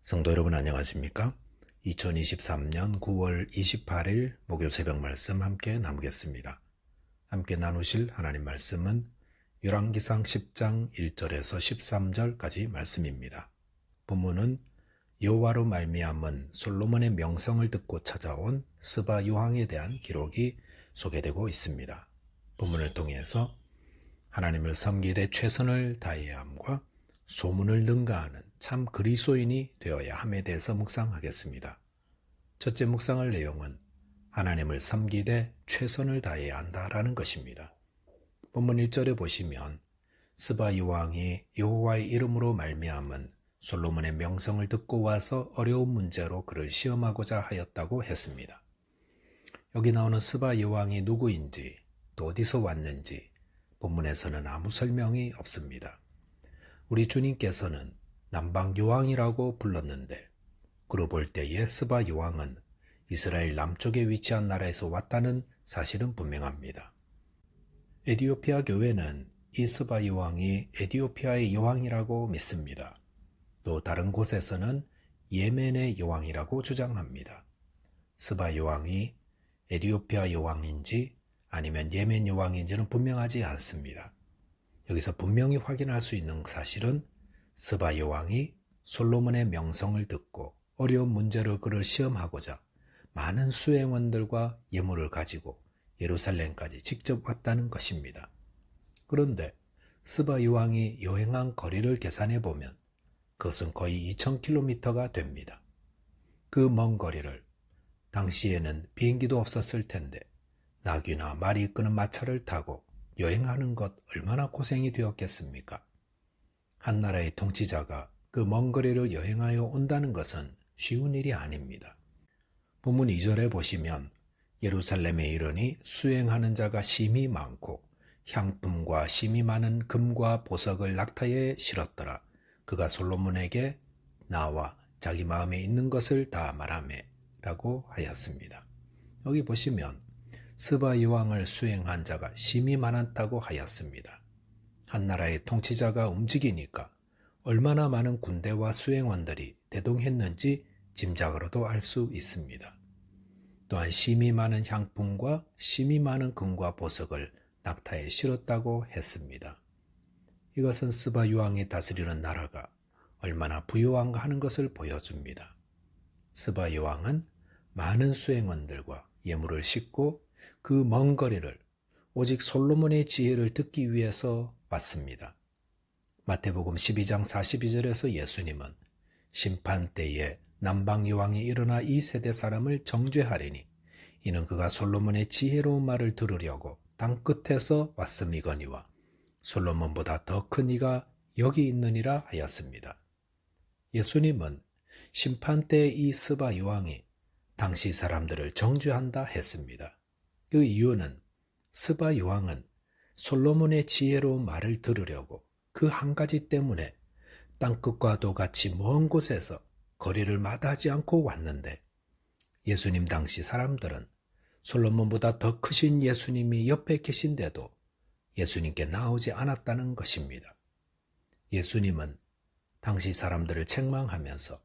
성도 여러분 안녕하십니까? 2023년 9월 28일 목요일 새벽 말씀 함께 나누겠습니다. 함께 나누실 하나님 말씀은 열왕기상 10장 1절에서 13절까지 말씀입니다. 본문은 여호와로 말미암은 솔로몬의 명성을 듣고 찾아온 스바 요왕에 대한 기록이 소개되고 있습니다. 본문을 통해서 하나님을 섬기되 최선을 다해야 함과 소문을 능가하는 참 그리스도인이 되어야 함에 대해서 묵상하겠습니다. 첫째 묵상할 내용은 하나님을 섬기되 최선을 다해야 한다라는 것입니다. 본문 1절에 보시면 스바 요왕이 여호와의 이름으로 말미암은 솔로몬의 명성을 듣고 와서 어려운 문제로 그를 시험하고자 하였다고 했습니다. 여기 나오는 스바 요왕이 누구인지 또 어디서 왔는지 본문에서는 아무 설명이 없습니다. 우리 주님께서는 남방 요왕이라고 불렀는데 그로 볼 때에 스바 요왕은 이스라엘 남쪽에 위치한 나라에서 왔다는 사실은 분명합니다. 에티오피아 교회는 이 스바 요왕이 에티오피아의 요왕이라고 믿습니다. 또 다른 곳에서는 예멘의 요왕이라고 주장합니다. 스바 요왕이 에티오피아 요왕인지 아니면 예멘 요왕인지는 분명하지 않습니다. 여기서 분명히 확인할 수 있는 사실은 스바 요왕이 솔로몬의 명성을 듣고 어려운 문제로 그를 시험하고자 많은 수행원들과 예물을 가지고 예루살렘까지 직접 왔다는 것입니다. 그런데 스바 요왕이 여행한 거리를 계산해 보면 그것은 거의 2000km가 됩니다. 그 먼 거리를 당시에는 비행기도 없었을 텐데 나귀나 말이 이끄는 마차를 타고 여행하는 것 얼마나 고생이 되었겠습니까? 한 나라의 통치자가 그 먼 거리를 여행하여 온다는 것은 쉬운 일이 아닙니다. 본문 2절에 보시면 예루살렘에 이르니 수행하는 자가 심히 많고 향품과 심히 많은 금과 보석을 낙타에 실었더라. 그가 솔로몬에게 나와 자기 마음에 있는 것을 다 말하매 라고 하였습니다. 여기 보시면 스바 요왕을 수행한 자가 심히 많았다고 하였습니다. 한 나라의 통치자가 움직이니까 얼마나 많은 군대와 수행원들이 대동했는지 짐작으로도 알 수 있습니다. 또한 심히 많은 향품과 심히 많은 금과 보석을 낙타에 실었다고 했습니다. 이것은 스바 요왕이 다스리는 나라가 얼마나 부유한가 하는 것을 보여줍니다. 스바 요왕은 많은 수행원들과 예물을 싣고 그 먼 거리를 오직 솔로몬의 지혜를 듣기 위해서 왔습니다. 마태복음 12장 42절에서 예수님은 심판 때에 남방 요왕이 일어나 이 세대 사람을 정죄하리니 이는 그가 솔로몬의 지혜로운 말을 들으려고 땅 끝에서 왔음이거니와 솔로몬보다 더 큰 이가 여기 있느니라 하였습니다. 예수님은 심판 때 이 스바 요왕이 당시 사람들을 정죄한다 했습니다. 그 이유는 스바 요왕은 솔로몬의 지혜로운 말을 들으려고 그 한 가지 때문에 땅끝과도 같이 먼 곳에서 거리를 마다하지 않고 왔는데 예수님 당시 사람들은 솔로몬보다 더 크신 예수님이 옆에 계신데도 예수님께 나오지 않았다는 것입니다. 예수님은 당시 사람들을 책망하면서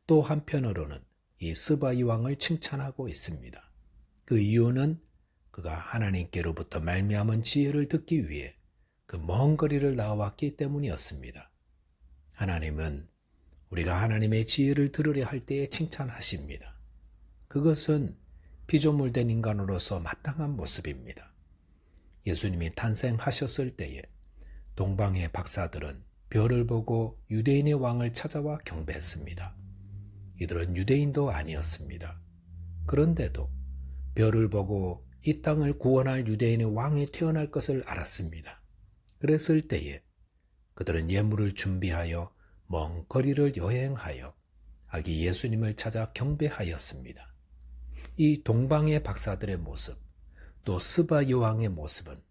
또 한편으로는 이 스바 요왕을 칭찬하고 있습니다. 그 이유는 그가 하나님께로부터 말미암은 지혜를 듣기 위해 그 먼 거리를 나왔기 때문이었습니다. 하나님은 우리가 하나님의 지혜를 들으려 할 때에 칭찬하십니다. 그것은 피조물된 인간으로서 마땅한 모습입니다. 예수님이 탄생하셨을 때에 동방의 박사들은 별을 보고 유대인의 왕을 찾아와 경배했습니다. 이들은 유대인도 아니었습니다. 그런데도 별을 보고 이 땅을 구원할 유대인의 왕이 태어날 것을 알았습니다. 그랬을 때에 그들은 예물을 준비하여 먼 거리를 여행하여 아기 예수님을 찾아 경배하였습니다. 이 동방의 박사들의 모습, 또 스바 요왕의 모습은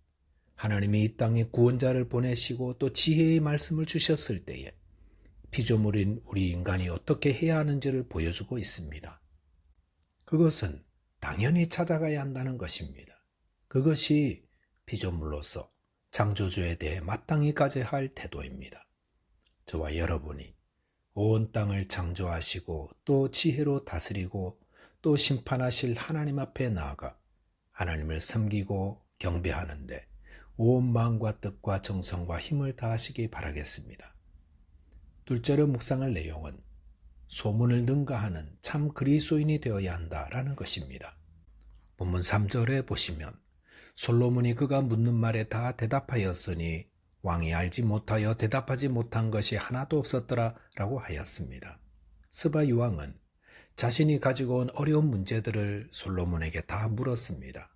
하나님이 이 땅에 구원자를 보내시고 또 지혜의 말씀을 주셨을 때에 피조물인 우리 인간이 어떻게 해야 하는지를 보여주고 있습니다. 그것은 당연히 찾아가야 한다는 것입니다. 그것이 피조물로서 창조주에 대해 마땅히 가져야 할 태도입니다. 저와 여러분이 온 땅을 창조하시고 또 지혜로 다스리고 또 심판하실 하나님 앞에 나아가 하나님을 섬기고 경배하는데 온 마음과 뜻과 정성과 힘을 다하시기 바라겠습니다. 둘째로 묵상할 내용은 소문을 능가하는 참 그리스도인이 되어야 한다라는 것입니다. 본문 3절에 보시면 솔로몬이 그가 묻는 말에 다 대답하였으니 왕이 알지 못하여 대답하지 못한 것이 하나도 없었더라 라고 하였습니다. 스바 유왕은 자신이 가지고 온 어려운 문제들을 솔로몬에게 다 물었습니다.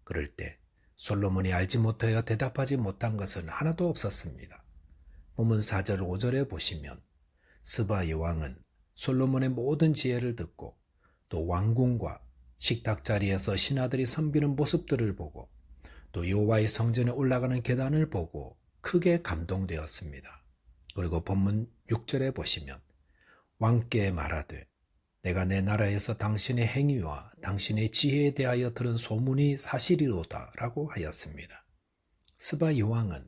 그럴 때 솔로몬이 알지 못하여 대답하지 못한 것은 하나도 없었습니다. 본문 4절 5절에 보시면 스바 여왕은 솔로몬의 모든 지혜를 듣고 또 왕궁과 식탁 자리에서 신하들이 섬기는 모습들을 보고 또 여호와의 성전에 올라가는 계단을 보고 크게 감동되었습니다. 그리고 본문 6절에 보시면 왕께 말하되 내가 내 나라에서 당신의 행위와 당신의 지혜에 대하여 들은 소문이 사실이로다 라고 하였습니다. 스바 여왕은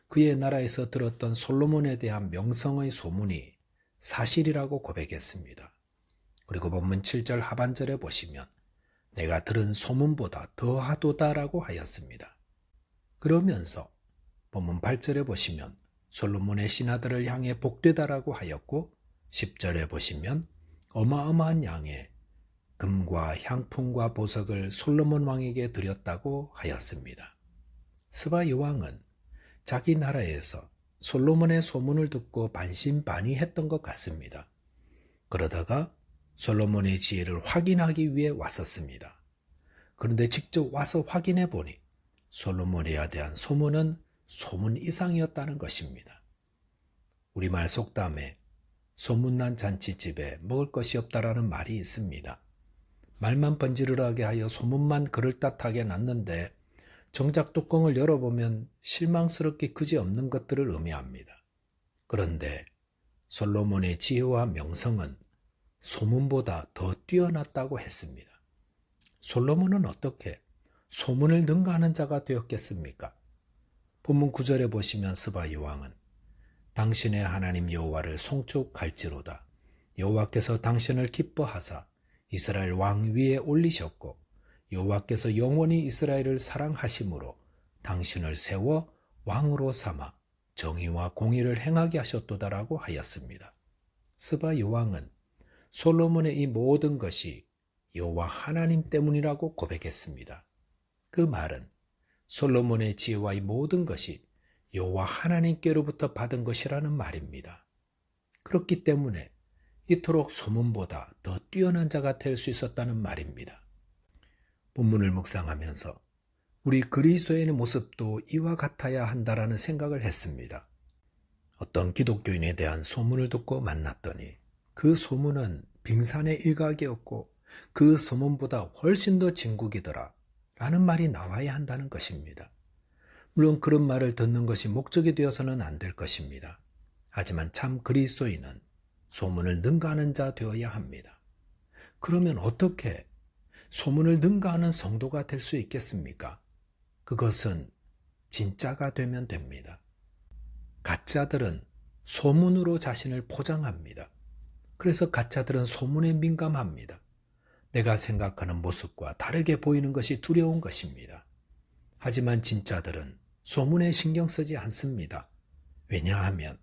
그의 나라에서 들었던 솔로몬에 대한 명성의 소문이 사실이라고 고백했습니다. 그리고 본문 7절 하반절에 보시면 내가 들은 소문보다 더하도다라고 하였습니다. 그러면서 본문 8절에 보시면 솔로몬의 신하들을 향해 복되다라고 하였고 10절에 보시면 어마어마한 양의 금과 향품과 보석을 솔로몬 왕에게 드렸다고 하였습니다. 스바 여왕은 자기 나라에서 솔로몬의 소문을 듣고 반신반의했던 것 같습니다. 그러다가 솔로몬의 지혜를 확인하기 위해 왔었습니다. 그런데 직접 와서 확인해 보니 솔로몬에 대한 소문은 소문 이상이었다는 것입니다. 우리말 속담에 소문난 잔치집에 먹을 것이 없다라는 말이 있습니다. 말만 번지르르하게 하여 소문만 그럴듯하게 났는데 정작 뚜껑을 열어보면 실망스럽게 그지없는 것들을 의미합니다. 그런데 솔로몬의 지혜와 명성은 소문보다 더 뛰어났다고 했습니다. 솔로몬은 어떻게 소문을 능가하는 자가 되었겠습니까? 본문 9절에 보시면 스바 여왕은 당신의 하나님 여호와를 송축할지로다. 여호와께서 당신을 기뻐하사 이스라엘 왕 위에 올리셨고 여호와께서 영원히 이스라엘을 사랑하심으로 당신을 세워 왕으로 삼아 정의와 공의를 행하게 하셨도다라고 하였습니다. 스바 여왕은 솔로몬의 이 모든 것이 여호와 하나님 때문이라고 고백했습니다. 그 말은 솔로몬의 지혜와 이 모든 것이 여호와 하나님께로부터 받은 것이라는 말입니다. 그렇기 때문에 이토록 소문보다 더 뛰어난 자가 될 수 있었다는 말입니다. 본문을 묵상하면서 우리 그리스도인의 모습도 이와 같아야 한다라는 생각을 했습니다. 어떤 기독교인에 대한 소문을 듣고 만났더니 그 소문은 빙산의 일각이었고 그 소문보다 훨씬 더 진국이더라 라는 말이 나와야 한다는 것입니다. 물론 그런 말을 듣는 것이 목적이 되어서는 안 될 것입니다. 하지만 참 그리스도인은 소문을 능가하는 자 되어야 합니다. 그러면 어떻게 소문을 능가하는 성도가 될 수 있겠습니까? 그것은 진짜가 되면 됩니다. 가짜들은 소문으로 자신을 포장합니다. 그래서 가짜들은 소문에 민감합니다. 내가 생각하는 모습과 다르게 보이는 것이 두려운 것입니다. 하지만 진짜들은 소문에 신경 쓰지 않습니다. 왜냐하면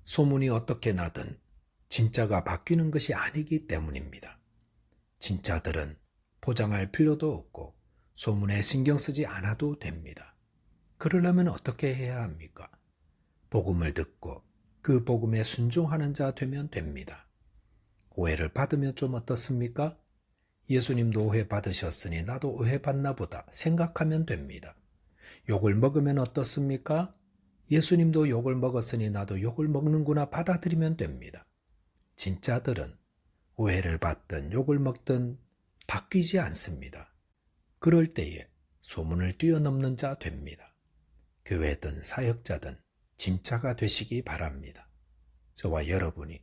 소문이 어떻게 나든 진짜가 바뀌는 것이 아니기 때문입니다. 진짜들은 포장할 필요도 없고 소문에 신경 쓰지 않아도 됩니다. 그러려면 어떻게 해야 합니까? 복음을 듣고 그 복음에 순종하는 자 되면 됩니다. 오해를 받으면 좀 어떻습니까? 예수님도 오해 받으셨으니 나도 오해 받나 보다 생각하면 됩니다. 욕을 먹으면 어떻습니까? 예수님도 욕을 먹었으니 나도 욕을 먹는구나 받아들이면 됩니다. 진짜들은 오해를 받든 욕을 먹든 바뀌지 않습니다. 그럴 때에 소문을 뛰어넘는 자 됩니다. 교회든 사역자든 진짜가 되시기 바랍니다. 저와 여러분이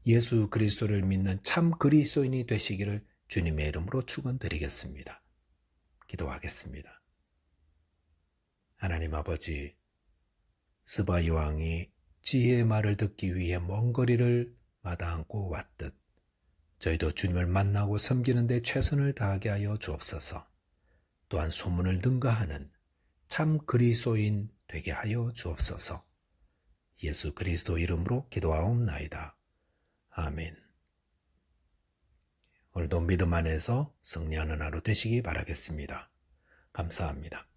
예수 그리스도를 믿는 참 그리스도인이 되시기를 주님의 이름으로 축원드리겠습니다. 기도하겠습니다. 하나님 아버지, 스바 여왕이 지혜의 말을 듣기 위해 먼 거리를 마다않고 왔듯 저희도 주님을 만나고 섬기는 데 최선을 다하게 하여 주옵소서. 또한 소문을 능가하는 참 그리스도인 되게 하여 주옵소서. 예수 그리스도 이름으로 기도하옵나이다. 아멘. 오늘도 믿음 안에서 승리하는 하루 되시기 바라겠습니다. 감사합니다.